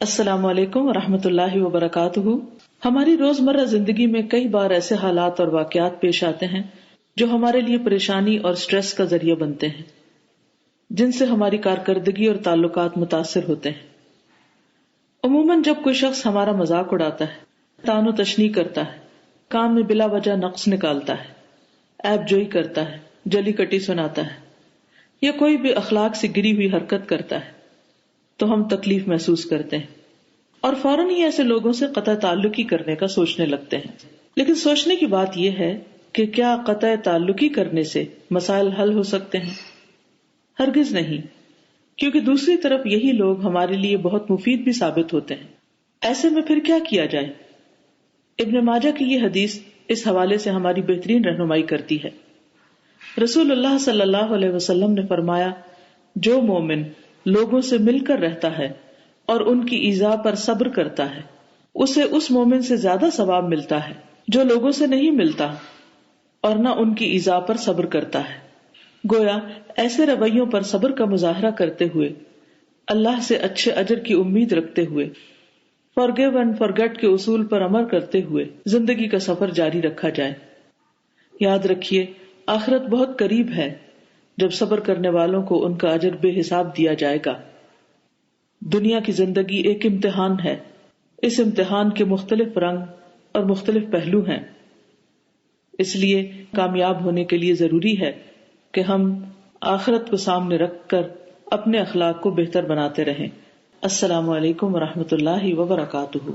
السلام علیکم ورحمۃ اللہ وبرکاتہ۔ ہماری روزمرہ زندگی میں کئی بار ایسے حالات اور واقعات پیش آتے ہیں جو ہمارے لیے پریشانی اور سٹریس کا ذریعہ بنتے ہیں، جن سے ہماری کارکردگی اور تعلقات متاثر ہوتے ہیں۔ عموماً جب کوئی شخص ہمارا مذاق اڑاتا ہے، طعن و تشنیع کرتا ہے، کام میں بلا وجہ نقص نکالتا ہے، عیب جوئی کرتا ہے، جلی کٹی سناتا ہے یا کوئی بھی اخلاق سے گری ہوئی حرکت کرتا ہے تو ہم تکلیف محسوس کرتے ہیں اور فوراً ہی ایسے لوگوں سے قطع تعلقی کرنے کا سوچنے لگتے ہیں۔ لیکن سوچنے کی بات یہ ہے کہ کیا قطع تعلقی کرنے سے مسائل حل ہو سکتے ہیں؟ ہرگز نہیں، کیونکہ دوسری طرف یہی لوگ ہمارے لیے بہت مفید بھی ثابت ہوتے ہیں۔ ایسے میں پھر کیا کیا جائے؟ ابن ماجہ کی یہ حدیث اس حوالے سے ہماری بہترین رہنمائی کرتی ہے۔ رسول اللہ صلی اللہ علیہ وسلم نے فرمایا، جو مومن لوگوں سے مل کر رہتا ہے اور ان کی ایذا پر صبر کرتا ہے، اسے اس مومن سے زیادہ ثواب ملتا ہے جو لوگوں سے نہیں ملتا اور نہ ان کی ایذا پر صبر کرتا ہے۔ گویا ایسے رویوں پر صبر کا مظاہرہ کرتے ہوئے، اللہ سے اچھے اجر کی امید رکھتے ہوئے، forgive and forget کے اصول پر عمل کرتے ہوئے زندگی کا سفر جاری رکھا جائے۔ یاد رکھیے، آخرت بہت قریب ہے جب صبر کرنے والوں کو ان کا اجر بے حساب دیا جائے گا۔ دنیا کی زندگی ایک امتحان ہے، اس امتحان کے مختلف رنگ اور مختلف پہلو ہیں، اس لیے کامیاب ہونے کے لیے ضروری ہے کہ ہم آخرت کو سامنے رکھ کر اپنے اخلاق کو بہتر بناتے رہیں۔ السلام علیکم ورحمۃ اللہ وبرکاتہ۔